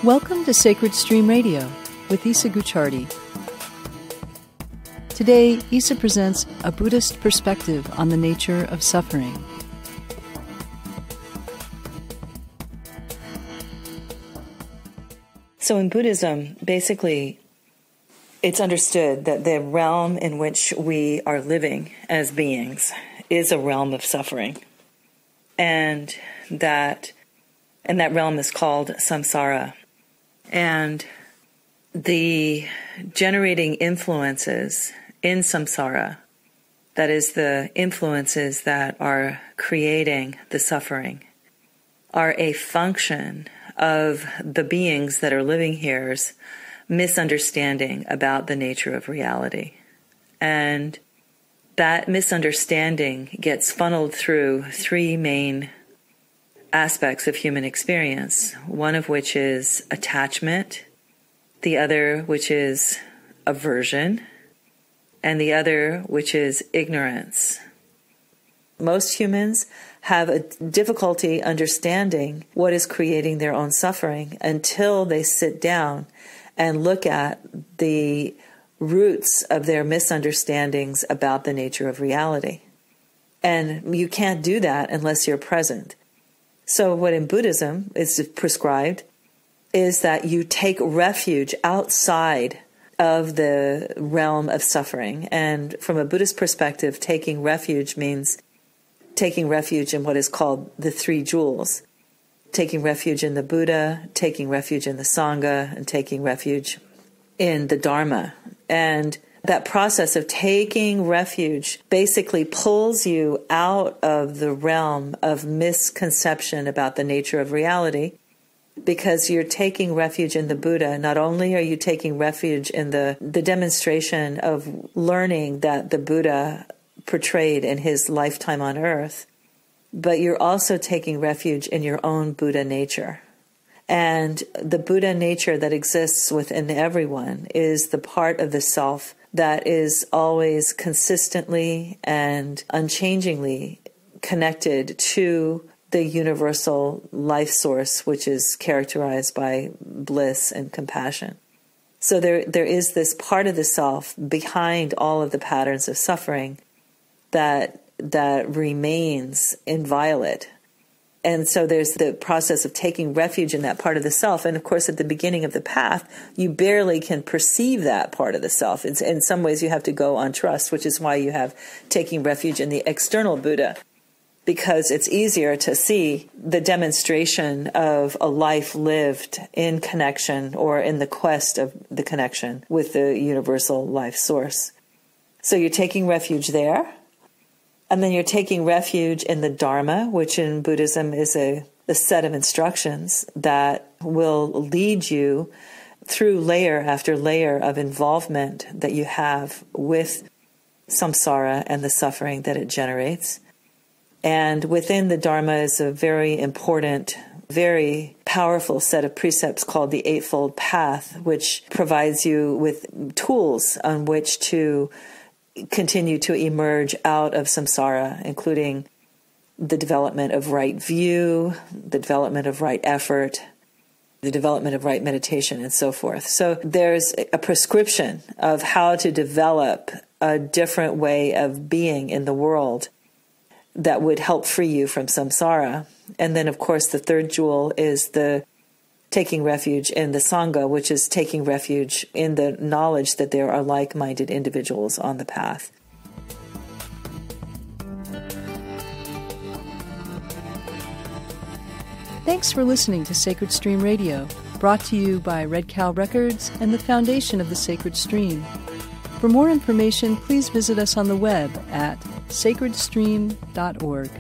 Welcome to Sacred Stream Radio with Isa Gucciardi. Today, Isa presents a Buddhist perspective on the nature of suffering. So in Buddhism, basically, it's understood that the realm in which we are living as beings is a realm of suffering. And that realm is called samsara. And the generating influences in samsara, that is the influences that are creating the suffering, are a function of the beings that are living here's misunderstanding about the nature of reality. And that misunderstanding gets funneled through three main aspects of human experience, one of which is attachment, the other which is aversion, and the other which is ignorance. Most humans have a difficulty understanding what is creating their own suffering until they sit down and look at the roots of their misunderstandings about the nature of reality. And you can't do that unless you're present. So what in Buddhism is prescribed is that you take refuge outside of the realm of suffering. And from a Buddhist perspective, taking refuge means taking refuge in what is called the three jewels. Taking refuge in the Buddha, taking refuge in the Sangha, and taking refuge in the Dharma. And that process of taking refuge basically pulls you out of the realm of misconception about the nature of reality, because you're taking refuge in the Buddha. Not only are you taking refuge in the demonstration of learning that the Buddha portrayed in his lifetime on earth, but you're also taking refuge in your own Buddha nature. And the Buddha nature that exists within everyone is the part of the self that is always consistently and unchangingly connected to the universal life source, which is characterized by bliss and compassion. So there is this part of the self behind all of the patterns of suffering that remains inviolate. And so there's the process of taking refuge in that part of the self. And of course, at the beginning of the path, you barely can perceive that part of the self. In some ways, you have to go on trust, which is why you have taking refuge in the external Buddha, because it's easier to see the demonstration of a life lived in connection or in the quest of the connection with the universal life source. So you're taking refuge there. And then you're taking refuge in the Dharma, which in Buddhism is a set of instructions that will lead you through layer after layer of involvement that you have with samsara and the suffering that it generates. And within the Dharma is a very important, very powerful set of precepts called the Eightfold Path, which provides you with tools on which to continue to emerge out of samsara, including the development of right view, the development of right effort, the development of right meditation, and so forth. So there's a prescription of how to develop a different way of being in the world that would help free you from samsara. And then, of course, the third jewel is the taking refuge in the Sangha, which is taking refuge in the knowledge that there are like-minded individuals on the path. Thanks for listening to Sacred Stream Radio, brought to you by Red Cow Records and the Foundation of the Sacred Stream. For more information, please visit us on the web at sacredstream.org.